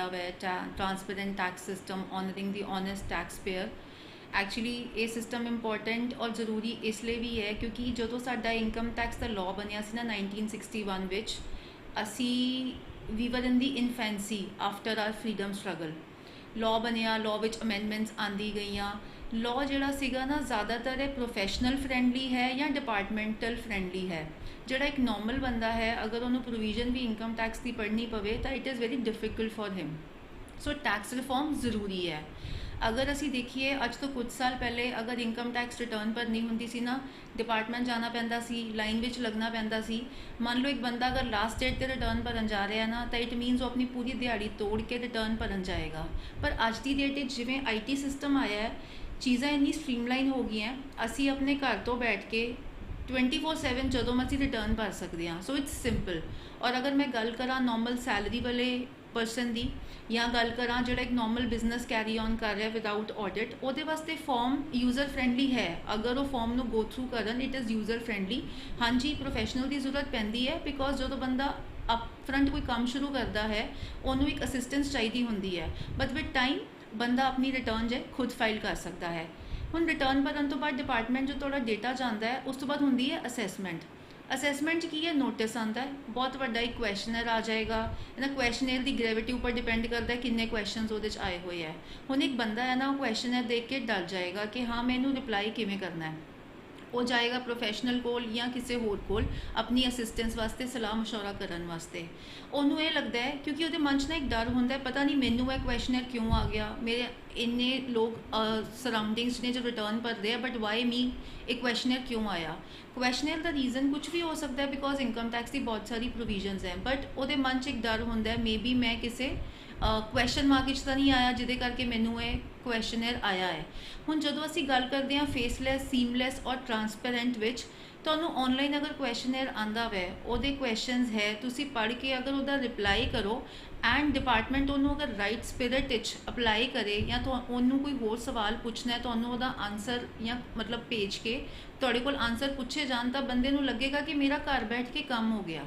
आया हुआ है, transparent tax system, honouring the honest tax pair. Actually ये सिस्टम इंपॉर्टेंट और ज़रूरी इसलिए भी है क्योंकि जो साडा इनकम टैक्स का लॉ बनया सी ना 1961 विच, असी we were in the infancy after our freedom struggle. Law बनया, लॉ विच अमेंडमेंट्स आंदी गई। लॉ जिहड़ा सीगा ना ज़्यादातर प्रोफैशनल फ्रेंडली है या डिपार्टमेंटल फ्रेंडली है। जिहड़ा एक नॉर्मल बंदा है अगर उन्होंने प्रोविजन भी इनकम टैक्स की पढ़नी पवे तो it is very difficult for him. So tax reform ज़रूरी है। अगर असी देखिए अज तो कुछ साल पहले अगर इनकम टैक्स रिटर्न भरनी होंदी सी ना, डिपार्टमेंट जाना पैंदा सी, लाइन विच लगना पैंदा सी। मान लो एक बंदा अगर लास्ट डेट ते रिटर्न भरन जा रहा है ना तो इट मीनस वो अपनी पूरी दिहाड़ी तोड़ के रिटर्न भरन जाएगा। पर अज की डेट जिवें IT सिस्टम आया है, चीज़ां इन्नी स्ट्रीमलाइन हो गई हैं, असी अपने घर तो बैठ के 24/7 ਜਦੋਂ मर्जी रिटर्न भर सकते हैं। So it's simple. और अगर मैं गल करा नॉर्मल सैलरी वाले परसन की या गल करा जो एक नॉर्मल बिजनेस कैरी ऑन कर रहा है विदाउट ऑडिट, वो वास्ते फॉर्म यूज़र फ्रेंडली है। अगर वो फॉर्म को गो थ्रू करन इट इज़ यूज़र फ्रेंडली। हाँ जी, प्रोफैशनल की जरूरत पैंदी है बिकॉज जो बंदा अप फ्रंट कोई काम शुरू करता है उन्होंने एक असिस्टेंस चाहिए होंगी है, बट विद टाइम बंदा अपनी रिटर्न जो खुद फाइल कर सकता है। हुण रिटर्न भरन तो बाद डिपार्टमेंट जो थोड़ा डेटा चाहता है उस तो बाद होंगी है असैसमेंट। असैसमेंट की है, नोटिस आता है, बहुत बड़ा एक क्वेश्चनर आ जाएगा है ना। क्वेश्चनर की ग्रेविटी उपर डिपेंड करता है किन्ने क्वेश्चन वो आए हुए हैं। हुण एक बंदा है ना वो क्वेश्चनर देख के डर जाएगा कि हाँ मैं इनू रिप्लाई किवें करना है। वो जाएगा प्रोफैशनल कोल या किसी होर कोल अपनी असिस्टेंस वास्ते सलाह मशवरा करन वास्ते। उन्होंने ये लगता है क्योंकि वो मन च ना एक डर होंदा है, पता नहीं मैनू है क्वेश्चनर क्यों आ गया, मेरे इन्ने लोग सराउंडिंग्स ने जो रिटर्न भर रहे हैं बट वाई मी एक क्वेश्चनर क्यों आया। क्वेश्चनर का रीज़न कुछ भी हो सकता है बिकॉज इनकम टैक्स की बहुत सारी प्रोविजनस हैं, बट वो मन च एक डर होंदा है मे बी मैं किसी क्वेश्चन मार्क तो नहीं आया जिदे करके मैनू ये क्वेश्चनर आया है। हुण जदों असीं गल करते हैं फेसलैस, सीमलैस और ट्रांसपेरेंट विच, तुहानूं ऑनलाइन अगर क्वेश्चनर आंदा वै उहदे क्वेश्चनस है तुसीं पढ़ के अगर उहदा रिप्लाई करो एंड डिपार्टमेंट उन्होंने अगर राइट स्पिरिट विच अप्लाई करे या तो उन्होंने कोई होर सवाल पूछना है तो उन्होंने आंसर या मतलब भेज के तुहाडे कोल आंसर पूछे जान तो बंदे नूं लगेगा कि मेरा घर बैठ के काम हो गया।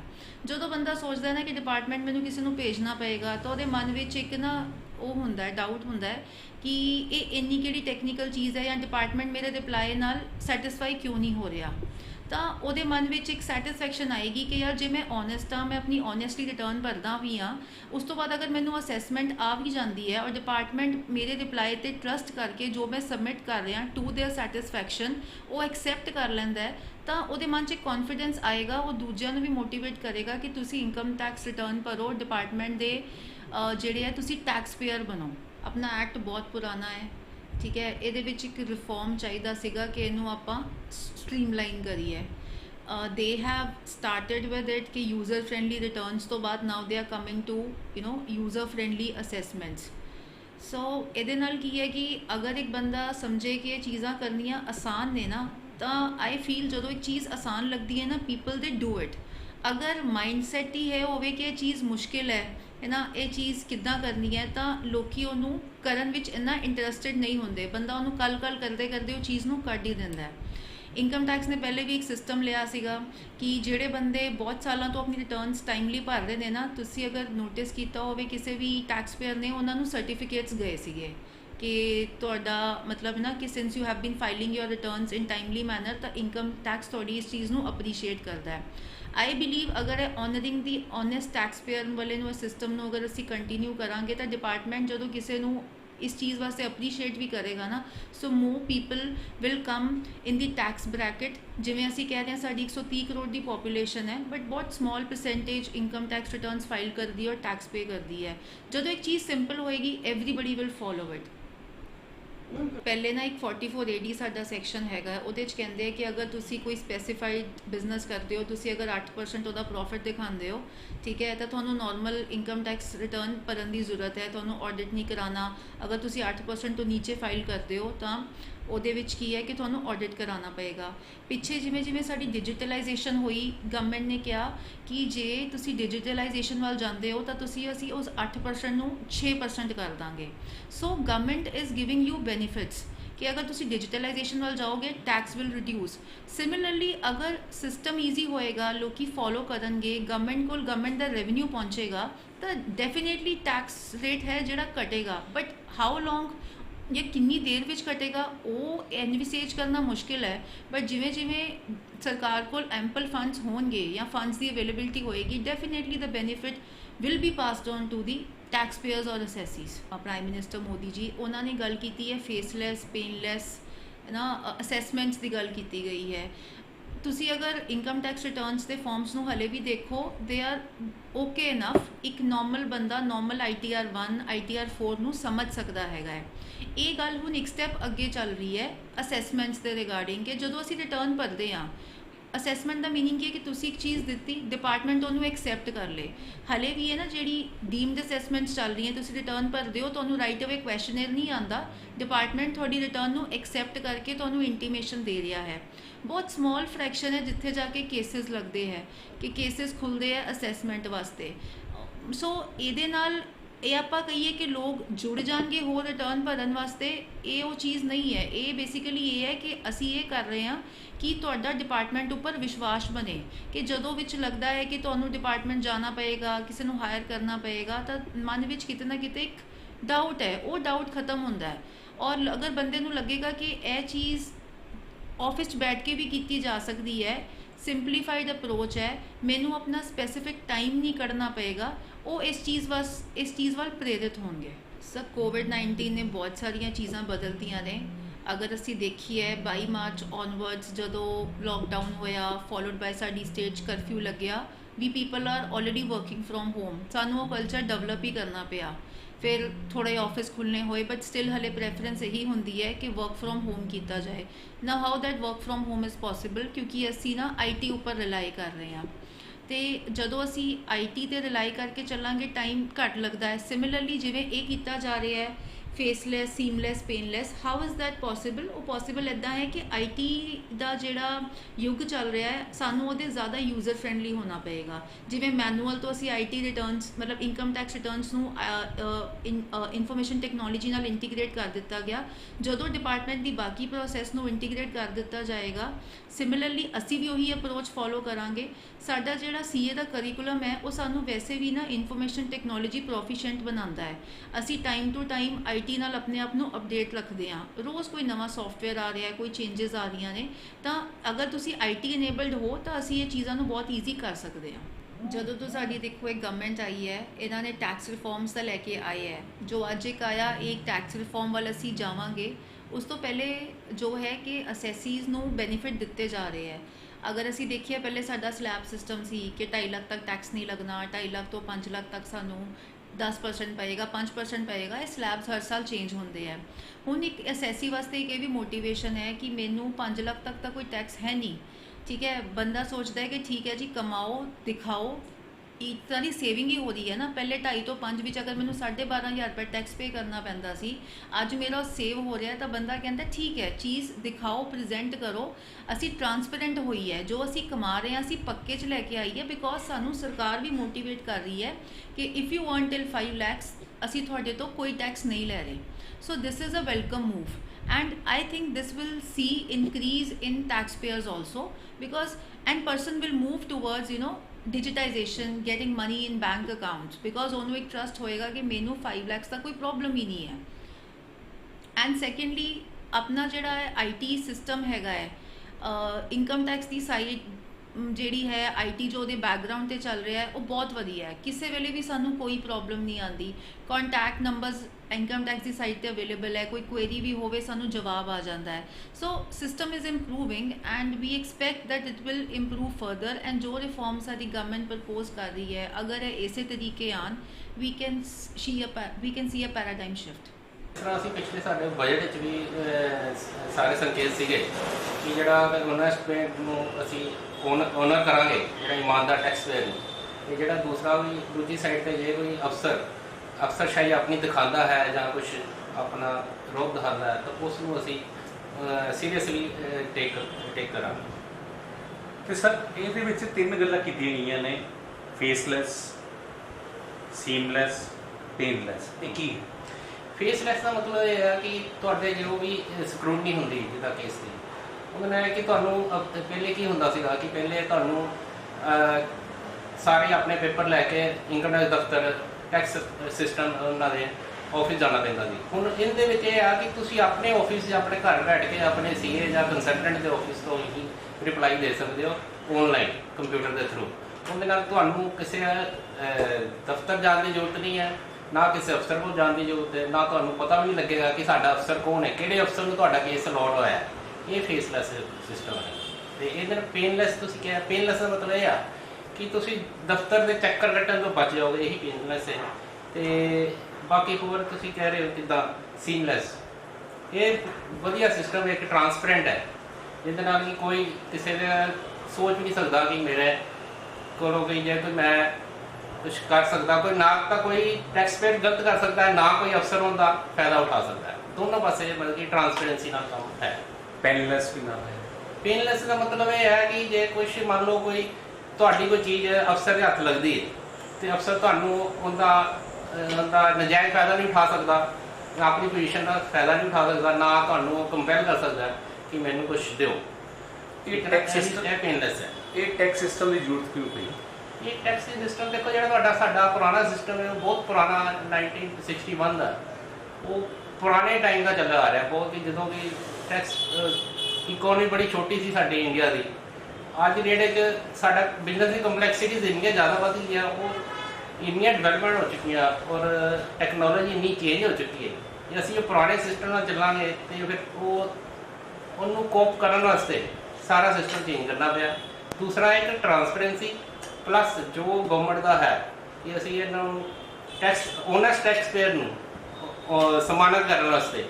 जो बंदा सोचता है ना कि डिपार्टमेंट मैनूं किसी नूं भेजना पेगा तो उहदे मन विच एक ना वो हुंदा है, डाउट हुंदा है कि ये इन्नी किहड़ी टैक्नीकल चीज़ है या डिपार्टमेंट मेरे रिप्लाई नाल सैटिस्फाई क्यों नहीं हो रहा। तो वो मन में एक सैटिस्फैक्शन आएगी कि यार जे मैं ऑनेस्ट हाँ, मैं अपनी ऑनेस्टली रिटर्न भरदा भी हाँ, उस तो बाद अगर मैनू असैसमेंट आ भी जाती है और डिपार्टमेंट मेरे रिप्लाई पर ट्रस्ट करके जो मैं सबमिट कर रहा टू देयर सैटिस्फैक्शन वो एक्सैप्ट कर लैंदा है, तो वो मन च कॉन्फिडेंस आएगा, वो दूजिਆਂ भी मोटिवेट करेगा कि तुसी इनकम टैक्स रिटर्न भरो, डिपार्टमेंट के ਜਿਹੜੇ है तुसी टैक्स पेयर बनो। अपना एक्ट बहुत पुराना है, ठीक है, ये एक रिफॉर्म चाहिए सीगा कि इनू आपां स्ट्रीमलाइन करिए। They have started with it कि यूज़र फ्रेंडली रिटर्नस तो बाद now they are coming to user friendly assessments. So ये नाल की है कि अगर एक बंदा समझे कि ये चीज़ां करनियां आसान ने ना तो आई फील जो एक चीज़ आसान लगती है ना पीपल दे डू इट। अगर माइंडसैट ही है होवे कि ये चीज़ मुश्किल है ना, ये चीज़ किद्दां करनी है तो लोकी उन्हों करन विच इन्ना इंटरस्टिड नहीं होंदे, बंदा उन्होंने कल कल करते करते वो चीज़ नूं कढ ही दिंदा है। इनकम टैक्स ने पहले भी एक सिस्टम लिया सीगा कि जिहड़े बंदे बहुत सालों तो अपनी रिटर्नस टाइमली भर रहे हैं ना, तुसीं अगर नोटिस किया होवे किसी भी टैक्स पेयर ने उन्होंने सर्टिफिकेट्स गए सीगे कि तुहाडा मतलब ना कि since you have been filing your returns in timely manner तो इनकम टैक्स थोड़ी इस चीज़ नूं अप्रीशिएट करता है। आई बिलीव अगर honouring the honest tax payer वाले सिस्टम नूं अगर असीं कंटिन्यू करांगे तो डिपार्टमेंट जो किसी नूं इस चीज़ वास्ते अप्रीशिएट भी करेगा ना, so more people will come in the tax bracket. जिवें असीं कह रहे हैं साडी 130 करोड़ की पॉपूलेशन है बट बहुत small percentage income tax returns file करती है और टैक्स पे करती है। जो एक चीज़ सिंपल होएगी एवरीबडी विल फॉलो इट। पहले ना एक 44AD साडा सैक्शन हैगा, उहदे च कहंदे कि अगर तुसी कोई स्पैसीफाइड बिजनेस करते हो, तुसी अगर 8% उहदा प्रॉफिट दिखाते हो, ठीक है, तो तुहानूं नॉर्मल इनकम टैक्स रिटर्न भरन की जरूरत है, तुहानूं ऑडिट नहीं कराना। अगर तुसी 8% तो नीचे फाइल करते हो तो ਉਹਦੇ ਵਿੱਚ ਕੀ है कि ਤੁਹਾਨੂੰ ऑडिट कराना पएगा। पिछे जिमें जिमें साडी डिजिटलाइजेशन हुई गवर्नमेंट ने कहा कि जे तुसी डिजिटलाइजेशन वाल जाते हो तो तुसी असी उस 8% ਨੂੰ 6% कर देंगे। So government is giving you benefits कि अगर तुसी डिजिटलाइजेशन वाल जाओगे टैक्स विल रिड्यूस। सिमिलरली अगर सिस्टम ईजी होएगा, लोग फॉलो करेंगे, गवर्नमेंट को गवर्नमेंट का रेवन्यू पहुँचेगा, तो डेफिनेटली टैक्स रेट है जोड़ा घटेगा। बट हाउ लॉन्ग या किन्नी देर विच घटेगा वो एनविसेज करना मुश्किल है। बट जिमें जिमें सरकार को एम्पल फंड्स होंगे या फंड्स की अवेलेबिलिटी होएगी, definitely the benefit will be passed on to the tax payers और assessees. Prime minister Modi ji उन्होंने गल की है फेसलैस पेनलैस ना असैसमेंट्स की गल की गई है। तुसी अगर इनकम टैक्स रिटर्नस के फॉर्म्स ਨੂੰ हले भी देखो, दे आर ओके इनफ, एक नॉर्मल बंदा नॉर्मल ITR 1 ITR 4 ਨੂੰ समझ सकता है। ये गल हुण एक स्टैप अगे चल रही है असैसमेंट्स के रिगार्डिंग कि जो असी रिटर्न भरते हाँ, असैसमेंट का मीनिंग की है कि तुसी एक चीज़ दी, डिपार्टमेंट उन्होंने एक्सैप्ट कर ले। हले भी है ना जी डीम्ड असैसमेंट्स चल रही हैं, तुसी रिटर्न भरते हो तो राइट अवे क्वैश्चनर नहीं आता, डिपार्टमेंट थोड़ी रिटर्न को एक्सैप्ट करके तो इंटीमेशन दे रहा है। बहुत स्मॉल फ्रैक्शन है जिथे जाके केसिस लगते हैं कि केसिस खुलते हैं असैसमेंट वास्ते। सो ये नाल ये आप कहीए कि लोग जुड़ जाएंगे हो रिटर्न भरन वास्ते, ये वो चीज़ नहीं है। ये बेसिकली ये है कि असी ये कर रहे हैं कि तुहाडा डिपार्टमेंट उपर विश्वास बने कि जदों विच लगता है कि तुहानूं डिपार्टमेंट जाना पएगा, किसी नूं हायर करना पएगा, तो मन विच किते ना किते एक डाउट है, वो डाउट खत्म होंदा है। और अगर बंदे नूं लगेगा कि यह चीज़ ऑफिस बैठ के भी की जा सकती है, सिंपलीफाइड अप्रोच है, मैनू अपना स्पैसीफिक टाइम नहीं कढ़ना पएगा, वो इस चीज़ वाल प्रेरित होंगे। सर कोविड-19 ने बहुत सारिया चीज़ा बदलतियाँ ने। अगर असी देखिए 22 मार्च ऑनवर्ड्स जदों लॉकडाउन होया, फॉलोड बाय साडी स्टेट कर्फ्यू लग्या, we people are already working from home, सानू वो कल्चर डेवलप ही करना पिया। फिर थोड़े ऑफिस खुलने होए, बट स्टिल हले प्रेफरेंस यही होंदी है कि वर्क फ्रॉम होम किया जाए ना। How that work from home is possible, क्योंकि असी ना IT उपर रिलाई कर रहे हैं, तो जदों असी IT ते रिलाई करके चलांगे टाइम घट लगता है। सिमिलरली जिवें ये किया जा रहा है faceless seamless painless, how is that possible? वो पॉसिबल इदा है कि IT का जिहड़ा युग चल रहा है, सानू वो ज़्यादा यूजर फ्रेंडली होना पएगा। जिवें मैनुअल तो असी IT रिटर्नस मतलब income tax returns information technology नाल इंटीग्रेट कर दिता गया, जदों डिपार्टमेंट की बाकी प्रोसैस नूं इंटीग्रेट कर दिता जाएगा, सिमिलरली असी भी उही अप्रोच फॉलो करांगे। साडा जिहड़ा CA का करिकुलम है वो सानू वैसे भी ना इनफॉर्मेशन टैक्नोलॉजी प्रोफिशेंट बनाता है। असी टाइम टू टाइम IT नाल अपने आप नूं अपडेट रखते हैं, रोज़ कोई नवा सॉफ्टवेयर आ रहा है, कोई चेंजिज आ रही ने, तो अगर तुसी IT इनेबल्ड हो तो असी ये चीज़ों को बहुत ईजी कर सकते हैं। जदों तो साडी देखो एक गवर्नमेंट आई है, इन्होंने टैक्स रिफॉर्म्स का लैके आए है, जो अज एक आया एक टैक्स रिफॉर्म वाल असी जावांगे। उस तो पहले जो है कि असैसीज नूं बेनीफिट दिते जा रहे हैं। अगर असी देखिए पहले साडा स्लैब सिस्टम सी कि 2.5 लाख तक टैक्स नहीं लगना, 2.5 लाख तो 5 लाख तक सानू 10% पएगा, 5% पएगा। ये स्लैब्स हर साल चेंज होंगे हैं। हुण एक असैसी वास्ते एक ये भी मोटिवेशन है कि मैनू 5 लाख तक का कोई टैक्स है नहीं, ठीक है। बंदा सोचता है कि ठीक है जी कमाओ दिखाओ, एक तरह की सेविंग ही हो रही है ना। पहले 2.5 तो 5 विच अगर मैंने 12,500 रुपये टैक्स पे करना पैंदा सी, अज मेरा सेव हो रहा है, तो बंदा कहता ठीक है चीज़ दिखाओ प्रेजेंट करो, असी ट्रांसपेरेंट हुई है, जो असी कमा रहे हैं असी पक्के च लैके आई है। बिकॉज सानू सरकार भी मोटिवेट कर रही है कि if you earn till 5 lakhs असी थोड़े तो कोई टैक्स नहीं लै रहे। So this is a welcome move and I think this will see increase in taxpayers also, because and person will move towards digitization, getting money in bank accounts, because उन्होंने एक trust होएगा कि मैनू 5 lakhs का कोई problem ही नहीं है। And secondly अपना जिहड़ा IT सिस्टम हैगा है, इनकम टैक्स की साइड ਜਿਹੜੀ है IT जो ਉਹਦੇ बैकग्राउंड ਤੇ चल रहा है वो बहुत वधिया है। किसी वेले भी सानू कोई प्रॉब्लम नहीं आती। कॉन्टैक्ट नंबर्स इनकम टैक्स की साइट पर अवेलेबल है, कोई क्वेरी भी होवे सानू जवाब आ जाता है। So system is improving and we expect that it will improve further. And जो रिफॉर्म्स साडी गवर्नमेंट प्रपोज कर रही है, अगर इस तरीके आन we can see a paradigm shift. इस तरह असी पिछले साढ़े बजट भी सारे संकेत सीगे कि जिहड़ा इन्वेस्टमेंट नूं असी ओनर करांगे, जिहड़ा ईमानदार टैक्स पेयर नूं, ते जिहड़ा दूसरा भी दूजी साइड पे जे कोई अफसरशाही अपनी दिखाता है या कुछ अपना रोब दिखाता है तो उसनूं असी सीरियसली टेक करांगे। तो सर ਇਹਦੇ ਵਿੱਚ ਤਿੰਨ ਗੱਲਾਂ ਕੀਤੀਆਂ ਗਈਆਂ ਨੇ, ਫੇਸਲੈਸ, ਸੀਮਲੈਸ, पेनलैस। ਇਹ ਕੀ ਫੇਸਲੈਸ ਦਾ ਮਤਲਬ ਇਹ ਹੈ ਕਿ ਤੁਹਾਡੇ ਜੋ ਵੀ ਸਕਰੂਟਨੀ ਹੁੰਦੀ ਜਿੱਦਾਂ ਕੇਸ ਦੀ, ਉਹਦੇ ਨਾਲ ਕਿ ਤੁਹਾਨੂੰ ਪਹਿਲੇ ਕੀ ਹੁੰਦਾ ਸੀਗਾ ਕਿ ਪਹਿਲੇ ਤੁਹਾਨੂੰ ਸਾਰੇ ਆਪਣੇ ਪੇਪਰ ਲੈ ਕੇ ਇਨਕਮ ਟੈਕਸ ਦਫ਼ਤਰ ਟੈਕਸ ਸਿਸਟਮ ਉਹਨਾਂ ਦੇ ਆਫਿਸ ਜਾਣਾ ਪੈਂਦਾ ਸੀ। ਹੁਣ ਇਹਦੇ ਵਿੱਚ ਇਹ ਆ ਕਿ ਤੁਸੀਂ ਆਪਣੇ ਆਫਿਸ ਜਾਂ ਆਪਣੇ ਘਰ ਬੈਠ ਕੇ ਆਪਣੇ ਸੀਏ ਜਾਂ ਕੰਸਲਟੈਂਟ ਦੇ ਆਫਿਸ ਤੋਂ ਹੀ ਰਿਪਲਾਈ ਦੇ ਸਕਦੇ ਹੋ ਆਨਲਾਈਨ ਕੰਪਿਊਟਰ ਦੇ ਥਰੂ। ਉਹਦੇ ਨਾਲ ਤੁਹਾਨੂੰ ਕਿਸੇ ਦਫ਼ਤਰ ਜਾਣ ਦੀ ਜ਼ਰੂਰਤ ਨਹੀਂ ਹੈ, ਨਾ ਕਿਸੇ ਅਫਸਰ ਕੋਲ ਜਾਣ ਦੀ ਜ਼ਰੂਰਤ ਹੈ, ਨਾ ਤੁਹਾਨੂੰ ਪਤਾ ਵੀ ਨਹੀਂ ਲੱਗੇਗਾ ਕਿ ਸਾਡਾ ਅਫਸਰ ਕੌਣ ਹੈ, ਕਿਹੜੇ ਅਫਸਰ ਨੂੰ ਤੁਹਾਡਾ ਕੇਸ ਅਲਾਟ ਹੋਇਆ ਹੈ। ਇਹ ਫੇਸਲੈਸ ਸਿਸਟਮ ਹੈ ਅਤੇ ਇਹਦੇ ਨਾਲ ਪੇਨਲੈਸ ਤੁਸੀਂ ਕਿਹਾ, ਪੇਨਲੈਸ ਦਾ ਮਤਲਬ ਇਹ ਆ ਕਿ ਤੁਸੀਂ ਦਫ਼ਤਰ ਦੇ ਚੱਕਰ ਕੱਟਣ ਤੋਂ ਬਚ ਜਾਓਗੇ, ਇਹੀ ਪੇਨਲੈਸ ਹੈ। ਅਤੇ ਬਾਕੀ ਹੋਰ ਤੁਸੀਂ ਕਹਿ ਰਹੇ ਹੋ ਕਿੱਦਾਂ ਸੀਮਲੈਸ, ਇਹ ਵਧੀਆ ਸਿਸਟਮ ਇੱਕ ਟਰਾਂਸਪੇਰੈਂਟ ਹੈ, ਜਿਹਦੇ ਨਾਲ ਕਿ ਕੋਈ ਕਿਸੇ ਦਾ ਸੋਚ ਵੀ ਨਹੀਂ ਸਕਦਾ ਕਿ ਮੇਰੇ ਕੋਲੋਂ ਗਈ ਜੇ ਕੋਈ ਮੈਂ ਕੁਛ ਕਰ ਸਕਦਾ, ਕੋਈ ਨਾ ਤਾਂ ਕੋਈ ਟੈਕਸ ਪੇਅਰ ਗਲਤ ਕਰ ਸਕਦਾ ਹੈ, ਨਾ ਕੋਈ ਅਫਸਰ ਉਹਦਾ ਫਾਇਦਾ ਉਠਾ ਸਕਦਾ ਹੈ। ਦੋਨੋਂ ਪਾਸੇ ਮਤਲਬ ਕਿ ਟਰਾਂਸਪੇਰੈਂਸੀ ਨਾਲ ਕੰਮ ਹੈ। ਪੈਨਲੈਸ ਵੀ ਨਾਲ ਹੈ। ਪੇਨਲੈਸ ਦਾ ਮਤਲਬ ਇਹ ਹੈ ਕਿ ਜੇ ਕੁਛ ਮੰਨ ਲਓ ਕੋਈ ਤੁਹਾਡੀ ਕੋਈ ਚੀਜ਼ ਅਫਸਰ ਦੇ ਹੱਥ ਲੱਗਦੀ ਹੈ ਅਤੇ ਅਫਸਰ ਤੁਹਾਨੂੰ ਉਹਦਾ ਨਜਾਇਜ਼ ਫਾਇਦਾ ਨਹੀਂ ਉਠਾ ਸਕਦਾ, ਆਪਣੀ ਪੋਜੀਸ਼ਨ ਦਾ ਫਾਇਦਾ ਨਹੀਂ ਉਠਾ ਸਕਦਾ, ਨਾ ਤੁਹਾਨੂੰ ਕੰਪੈਲ ਕਰ ਸਕਦਾ ਕਿ ਮੈਨੂੰ ਕੁਛ ਦਿਓ। ਇਹ ਟੈਕਸ ਸਿਸਟਮ, ਇਹ ਪੇਨਲੈਸ ਹੈ। ਇਹ ਟੈਕਸ ਸਿਸਟਮ ਦੀ ਜ਼ਰੂਰਤ ਕਿਉਂ ਪਈ? ਇਹ ਟੈਕਸ ਸਿਸਟਮ ਦੇਖੋ, ਜਿਹੜਾ ਸਾਡਾ ਪੁਰਾਣਾ ਸਿਸਟਮ ਹੈ, ਬਹੁਤ ਪੁਰਾਣਾ 1961 ਦਾ, ਉਹ ਪੁਰਾਣੇ ਟਾਈਮ ਦਾ ਚੱਲਿਆ ਆ ਰਿਹਾ ਬਹੁਤ, ਹੀ ਜਦੋਂ ਕਿ ਟੈਕਸ ਇਕੋਨਮੀ ਬੜੀ ਛੋਟੀ ਸੀ ਸਾਡੀ ਇੰਡੀਆ ਦੀ। ਅੱਜ ਦੀ ਡੇਟ 'ਚ ਸਾਡਾ ਬਿਜ਼ਨਸ ਦੀ ਕੰਪਲੈਕਸਿਟੀਜ਼ ਇੰਨੀਆਂ ਜ਼ਿਆਦਾ ਵੱਧ ਗਈਆਂ, ਉਹ ਇੰਨੀਆਂ ਡਿਵੈਲਪਮੈਂਟ ਹੋ ਚੁੱਕੀਆਂ ਔਰ ਟੈਕਨੋਲੋਜੀ ਇੰਨੀ ਚੇਂਜ ਹੋ ਚੁੱਕੀ ਹੈ ਕਿ ਅਸੀਂ ਉਹ ਪੁਰਾਣੇ ਸਿਸਟਮ ਨਾਲ ਚੱਲਾਂਗੇ ਅਤੇ ਫਿਰ ਉਹਨੂੰ ਕੋਪ ਕਰਨ ਵਾਸਤੇ ਸਾਰਾ ਸਿਸਟਮ ਚੇਂਜ ਕਰਨਾ ਪਿਆ। ਦੂਸਰਾ ਇੱਕ ਟਰਾਂਸਪੇਰੈਂਸੀ ਪਲੱਸ ਜੋ ਗਵਰਨਮੈਂਟ ਦਾ ਹੈ ਕਿ ਅਸੀਂ ਇਹਨਾਂ ਨੂੰ ਟੈਕਸ ਓਨੈਸਟ ਟੈਕਸ ਪੇਅਰ ਨੂੰ ਸਨਮਾਨਿਤ ਕਰਨ ਵਾਸਤੇ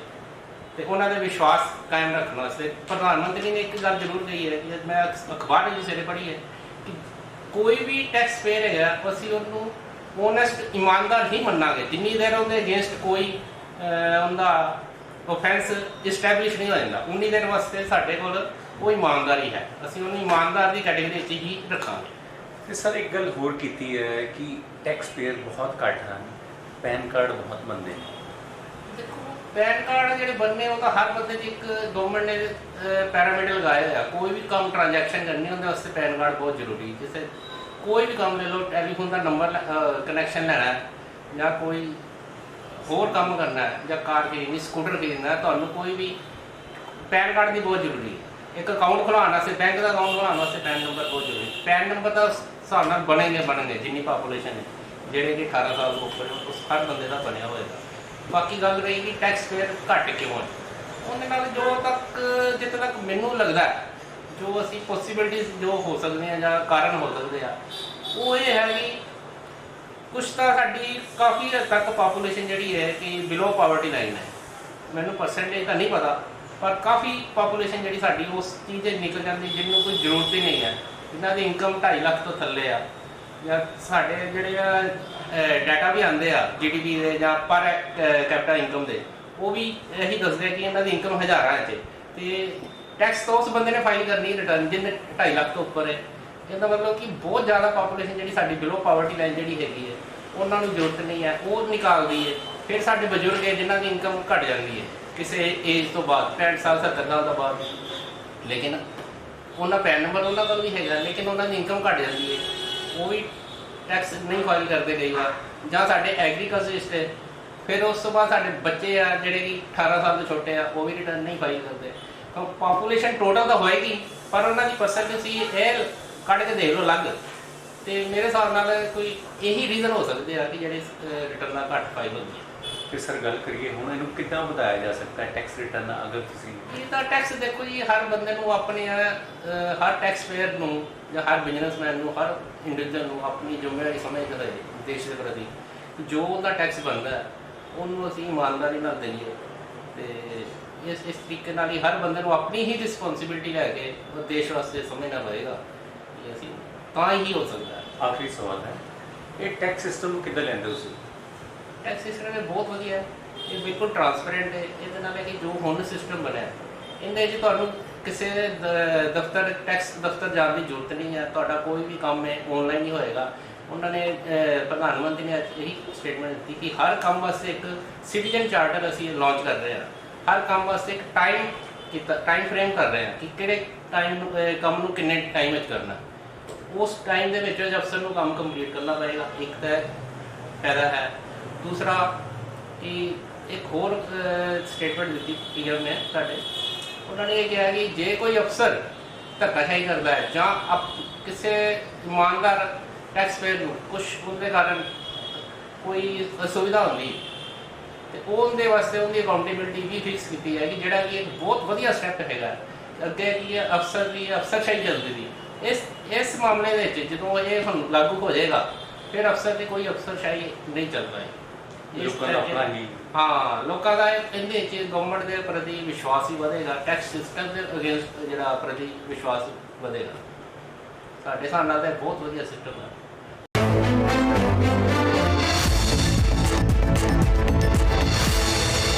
ਅਤੇ ਉਹਨਾਂ ਦੇ ਵਿਸ਼ਵਾਸ ਕਾਇਮ ਰੱਖਣ ਵਾਸਤੇ ਪ੍ਰਧਾਨ ਮੰਤਰੀ ਨੇ ਇੱਕ ਗੱਲ ਜ਼ਰੂਰ ਕਹੀ ਹੈ ਕਿ ਮੈਂ ਅਖਬਾਰ ਵਿੱਚ ਸਵੇਰੇ ਪੜ੍ਹੀ ਹੈ ਕਿ ਕੋਈ ਵੀ ਟੈਕਸ ਪੇਅਰ ਹੈਗਾ ਅਸੀਂ ਉਹਨੂੰ ਓਨੈਸਟ ਇਮਾਨਦਾਰ ਹੀ ਮੰਨਾਂਗੇ ਜਿੰਨੀ ਦੇਰ ਉਹਦੇ ਅਗੇਂਸਟ ਕੋਈ ਉਹਦਾ ਓਫੈਂਸ ਇਸਟੈਬਲਿਸ਼ ਨਹੀਂ ਹੋ ਜਾਂਦਾ, ਉਨੀ ਦੇਰ ਵਾਸਤੇ ਸਾਡੇ ਕੋਲ ਉਹ ਇਮਾਨਦਾਰੀ ਹੈ, ਅਸੀਂ ਉਹਨੂੰ ਇਮਾਨਦਾਰ ਦੀ ਕੈਟੇਗਰੀ 'ਚ ਹੀ ਰੱਖਾਂਗੇ। ਤੇ ਸਰ ਇੱਕ ਗੱਲ ਹੋਰ ਕੀਤੀ ਹੈ ਕਿ ਟੈਕਸ ਪੇਅਰ ਬਹੁਤ ਘੱਟ ਹਨ, ਪੈਨ ਕਾਰਡ ਬਹੁਤ ਬਣਦੇ ਨੇ। ਦੇਖੋ ਪੈਨ ਕਾਰਡ ਜਿਹੜੇ ਬਣਨੇ ਉਹ ਤਾਂ ਹਰ ਬੰਦੇ ਦੀ ਇੱਕ ਗਵਰਨਮੈਂਟ ਨੇ ਪੈਰਾਮੀਟਰ ਲਗਾਏ ਹੋਇਆ, ਕੋਈ ਵੀ ਕੰਮ ਟ੍ਰਾਂਜੈਕਸ਼ਨ ਕਰਨੀ ਉਹਦੇ ਵਾਸਤੇ ਪੈਨ ਕਾਰਡ ਬਹੁਤ ਜ਼ਰੂਰੀ। ਜਿਵੇਂ ਕੋਈ ਵੀ ਕੰਮ ਲੈ ਲਓ, ਟੈਲੀਫੋਨ ਦਾ ਨੰਬਰ ਕਨੈਕਸ਼ਨ ਲੈਣਾ ਹੈ ਜਾਂ ਕੋਈ ਹੋਰ ਕੰਮ ਕਰਨਾ ਹੈ ਜਾਂ ਕਾਰ ਖਰੀਦਣੀ, ਸਕੂਟਰ ਖਰੀਦਣਾ ਹੈ, ਤੁਹਾਨੂੰ ਕੋਈ ਵੀ ਪੈਨ ਕਾਰਡ ਦੀ ਬਹੁਤ ਜ਼ਰੂਰੀ ਹੈ। ਇੱਕ ਅਕਾਊਂਟ ਖੁਲਾਉਣ ਵਾਸਤੇ, ਬੈਂਕ ਦਾ ਅਕਾਊਂਟ ਖੁਲਾਉਣ ਵਾਸਤੇ ਪੈਨ ਨੰਬਰ ਬਹੁਤ ਜ਼ਰੂਰੀ। ਪੈਨ ਨੰਬਰ ਦਾ ਹਿਸਾਬ ਨਾਲ ਬਣਨਗੇ ਜਿੰਨੀ ਪਾਪੂਲੇਸ਼ਨ ਹੈ, ਜਿਹੜੇ ਕਿ 18 ਸਾਲ ਤੋਂ ਉੱਪਰ ਉਸ ਹਰ ਬੰਦੇ ਦਾ ਬਣਿਆ ਹੋਏਗਾ। ਬਾਕੀ ਗੱਲ ਰਹੀ ਕਿ ਟੈਕਸ ਪੇਅਰ ਘੱਟ ਕਿਉਂ ਹੈ, ਉਹਦੇ ਨਾਲ ਜਿੱਥੇ ਤੱਕ ਮੈਨੂੰ ਲੱਗਦਾ ਜੋ ਅਸੀਂ ਪੋਸੀਬਿਲਿਟੀਜ਼ ਜੋ ਹੋ ਸਕਦੀਆਂ ਜਾਂ ਕਾਰਨ ਹੋ ਸਕਦੇ ਆ, ਉਹ ਇਹ ਹੈ ਕਿ ਕੁਛ ਤਾਂ ਸਾਡੀ ਕਾਫੀ ਹੱਦ ਤੱਕ ਪਾਪੂਲੇਸ਼ਨ ਜਿਹੜੀ ਹੈ ਕਿ ਬਿਲੋ ਪਾਵਰਟੀ ਲਾਈਨ ਹੈ। ਮੈਨੂੰ ਪਰਸੈਂਟੇਜ ਤਾਂ ਨਹੀਂ ਪਤਾ, ਪਰ ਕਾਫੀ ਪਾਪੂਲੇਸ਼ਨ ਜਿਹੜੀ ਸਾਡੀ ਉਸ ਚੀਜ਼ 'ਚ ਨਿਕਲ ਜਾਂਦੀ ਜਿਹਨੂੰ ਕੋਈ ਜ਼ਰੂਰਤ ਹੀ ਨਹੀਂ ਹੈ, ਜਿਨ੍ਹਾਂ ਦੀ ਇਨਕਮ 2.5 ਲੱਖ ਤੋਂ ਥੱਲੇ ਆ, ਜਾਂ ਸਾਡੇ ਜਿਹੜੇ ਆ ਡਾਟਾ ਵੀ ਆਉਂਦੇ ਆ GDP ਦੇ ਜਾਂ ਪਰ ਕੈਪੀਟਲ ਇਨਕਮ ਦੇ, ਉਹ ਵੀ ਇਹੀ ਦੱਸਦੇ ਕਿ ਇਹਨਾਂ ਦੀ ਇਨਕਮ ਹਜ਼ਾਰਾਂ 'ਚ, ਅਤੇ ਟੈਕਸ ਤਾਂ ਉਸ ਬੰਦੇ ਨੇ ਫਾਈਲ ਕਰਨੀ ਰਿਟਰਨ ਜਿਹਨੇ 2.5 ਲੱਖ ਤੋਂ ਉੱਪਰ ਹੈ। ਇਹਦਾ ਮਤਲਬ ਕਿ ਬਹੁਤ ਜ਼ਿਆਦਾ ਪਾਪੂਲੇਸ਼ਨ ਜਿਹੜੀ ਸਾਡੀ ਬਿਲੋ ਪਾਵਰਟੀ ਲਾਈਨ ਜਿਹੜੀ ਹੈਗੀ ਹੈ, ਉਹਨਾਂ ਨੂੰ ਜ਼ਰੂਰਤ ਨਹੀਂ ਹੈ, ਉਹ ਨਿਕਾਲਦੀ ਹੈ। ਫਿਰ ਸਾਡੇ ਬਜ਼ੁਰਗ ਹੈ ਜਿਨ੍ਹਾਂ ਦੀ ਇਨਕਮ ਘੱਟ ਜਾਂਦੀ ਹੈ ਕਿਸੇ ਏਜ ਤੋਂ ਬਾਅਦ, 65 ਸਾਲ 70 ਸਾਲ ਤੋਂ ਬਾਅਦ, ਲੇਕਿਨ ਉਹਨਾਂ ਪੈਨ ਨੰਬਰ ਉਹਨਾਂ ਕੋਲ ਵੀ ਹੈਗਾ, ਲੇਕਿਨ ਉਹਨਾਂ ਦੀ ਇਨਕਮ ਘੱਟ ਜਾਂਦੀ ਹੈ, ਉਹ ਵੀ ਟੈਕਸ ਨਹੀਂ ਫਾਈਲ ਕਰਦੇ ਕਈ ਵਾਰ। ਜਾਂ ਸਾਡੇ ਐਗਰੀਕਲਚਰਿਸਟ ਹੈ, ਫਿਰ ਉਸ ਤੋਂ ਬਾਅਦ ਸਾਡੇ ਬੱਚੇ ਆ ਜਿਹੜੇ ਕਿ 18 ਸਾਲ ਤੋਂ ਛੋਟੇ ਆ, ਉਹ ਵੀ ਰਿਟਰਨ ਨਹੀਂ ਫਾਈਲ ਕਰਦੇ। ਤਾਂ ਪਾਪੂਲੇਸ਼ਨ ਟੋਟਲ ਤਾਂ ਹੋਏਗੀ, ਪਰ ਉਹਨਾਂ ਦੀ ਪਰਸੈਂਟੇਜ ਇਹ ਕੱਢ ਕੇ ਦੇਖ ਲਓ ਅਲੱਗ, ਅਤੇ ਮੇਰੇ ਹਿਸਾਬ ਨਾਲ ਕੋਈ ਇਹੀ ਰੀਜ਼ਨ ਹੋ ਸਕਦੇ ਆ ਕਿ ਜਿਹੜੇ ਰਿਟਰਨਾਂ ਘੱਟ ਫਾਈਲ ਹੁੰਦੀਆਂ। ਤੇ ਸਰ ਗੱਲ ਕਰੀਏ ਹੁਣ ਇਹਨੂੰ ਕਿੱਦਾਂ ਵਧਾਇਆ ਜਾ ਸਕਦਾ ਹੈ ਟੈਕਸ ਰਿਟਰਨ, ਅਗਰ ਤੁਸੀਂ ਇਹ ਤਾਂ ਟੈਕਸ ਦੇਖੋ ਜੀ, ਹਰ ਬੰਦੇ ਨੂੰ ਆਪਣੇ ਹਰ ਟੈਕਸ ਪੇਅਰ ਨੂੰ ਜਾਂ ਹਰ ਬਿਜ਼ਨਸਮੈਨ ਨੂੰ, ਹਰ ਇੰਡੀਵਿਜੂਅਲ ਨੂੰ ਆਪਣੀ ਜ਼ਿੰਮੇਵਾਰੀ ਸਮਝਦਾ ਹੈ ਦੇਸ਼ ਦੇ ਪ੍ਰਤੀ। ਜੋ ਉਹਦਾ ਟੈਕਸ ਬਣਦਾ ਉਹਨੂੰ ਅਸੀਂ ਇਮਾਨਦਾਰੀ ਨਾਲ ਦੇਈਏ, ਅਤੇ ਇਸ ਤਰੀਕੇ ਨਾਲ ਹੀ ਹਰ ਬੰਦੇ ਨੂੰ ਆਪਣੀ ਹੀ ਰਿਸਪੌਂਸਿਬਿਲਿਟੀ ਲੈ ਕੇ ਉਹ ਦੇਸ਼ ਵਾਸਤੇ ਸਮਝਣਾ ਪਵੇਗਾ ਕਿ ਅਸੀਂ ਤਾਂ ਹੀ ਹੋ ਸਕਦਾ ਹੈ। ਆਖਰੀ ਸਵਾਲ ਹੈ, ਇਹ ਟੈਕਸ ਸਿਸਟਮ ਨੂੰ ਕਿੱਦਾਂ ਲੈਂਦੇ ਤੁਸੀਂ? ਟੈਕਸ ਸਿਸਟਮ ਬਹੁਤ ਵਧੀਆ ਹੈ, ਇਹ ਬਿਲਕੁਲ ਟਰਾਂਸਪੇਰੈਂਟ ਹੈ। ਇਹਦੇ ਨਾਲ ਹੈ ਕਿ ਜੋ ਹੁਣ ਸਿਸਟਮ ਬਣਿਆ ਇਹਦੇ 'ਚ ਤੁਹਾਨੂੰ ਕਿਸੇ ਟੈਕਸ ਦਫ਼ਤਰ ਜਾਣ ਦੀ ਜ਼ਰੂਰਤ ਨਹੀਂ ਹੈ। ਤੁਹਾਡਾ ਕੋਈ ਵੀ ਕੰਮ ਹੈ ਆਨਲਾਈਨ ਹੀ ਹੋਏਗਾ। ਉਹਨਾਂ ਨੇ ਪ੍ਰਧਾਨ ਮੰਤਰੀ ਨੇ ਅੱਜ ਇਹੀ ਸਟੇਟਮੈਂਟ ਦਿੱਤੀ ਕਿ ਹਰ ਕੰਮ ਵਾਸਤੇ ਇੱਕ ਸਿਟੀਜ਼ਨ ਚਾਰਟਰ ਅਸੀਂ ਲਾਂਚ ਕਰ ਰਹੇ ਹਾਂ। ਹਰ ਕੰਮ ਵਾਸਤੇ ਇੱਕ ਟਾਈਮ ਫਰੇਮ ਕਰ ਰਹੇ ਹਾਂ ਕਿ ਕਿਹੜੇ ਕੰਮ ਨੂੰ ਕਿੰਨੇ ਟਾਈਮ ਵਿੱਚ ਕਰਨਾ। ਉਸ ਟਾਈਮ ਦੇ ਵਿੱਚ ਅਫਸਰ ਨੂੰ ਕੰਮ ਕੰਪਲੀਟ ਕਰਨਾ ਪਏਗਾ। ਇੱਕ ਤਾਂ ਫਾਇਦਾ ਹੈ। ਦੂਸਰਾ ਕਿ ਇੱਕ ਹੋਰ ਸਟੇਟਮੈਂਟ ਦਿੱਤੀ ਪੀਐਮ ਨੇ ਸਾਡੇ, ਉਹਨਾਂ ਨੇ ਇਹ ਕਿਹਾ ਕਿ ਜੇ ਕੋਈ ਅਫਸਰ ਧੱਕਾਸ਼ਾਹੀ ਕਰਦਾ ਹੈ ਜਾਂ ਕਿਸੇ ਇਮਾਨਦਾਰ ਟੈਕਸ ਪੇਅਰ ਨੂੰ ਕੁਛ ਉਹਦੇ ਕਾਰਨ ਕੋਈ ਅਸੁਵਿਧਾ ਹੁੰਦੀ ਤੇ ਉਹਦੇ ਵਾਸਤੇ ਉਹਦੀ ਅਕਾਊਂਟੇਬਿਲਿਟੀ ਵੀ ਫਿਕਸ ਕੀਤੀ ਹੈ ਕਿ ਜਿਹੜਾ ਕਿ ਇੱਕ ਬਹੁਤ ਵਧੀਆ ਸਟੈਪ ਹੈਗਾ। ਅੱਗੇ ਕੀ ਹੈ, ਅਫਸਰ ਦੀ ਅਫਸਰਸ਼ਾਹੀ ਚੱਲਦੀ ਦੀ ਇਸ ਮਾਮਲੇ ਦੇ ਵਿੱਚ ਜਦੋਂ ਇਹ ਹੁਣ ਲਾਗੂ ਹੋ ਜਾਏਗਾ ਫਿਰ ਅਫਸਰ ਦੀ ਕੋਈ ਅਫਸਰਸ਼ਾਹੀ ਨਹੀਂ ਚੱਲ ਪਾਏਗੀ। ਲੋਕਾਂ ਦਾ ਆਪਣਾ ਹੀ ਲੋਕਾਂ ਦਾ ਇਹਦੇ ਵਿੱਚ ਗਵਰਨਮੈਂਟ ਦੇ ਪ੍ਰਤੀ ਵਿਸ਼ਵਾਸ ਹੀ ਵਧੇਗਾ, ਟੈਕਸ ਸਿਸਟਮ ਦੇ ਅਗੇਂਸਟ ਜਿਹੜਾ ਪ੍ਰਤੀ ਵਿਸ਼ਵਾਸ ਵਧੇਗਾ। ਸਾਡੇ ਹਿਸਾਬ ਨਾਲ ਤਾਂ ਬਹੁਤ ਵਧੀਆ ਸਿਸਟਮ ਹੈ।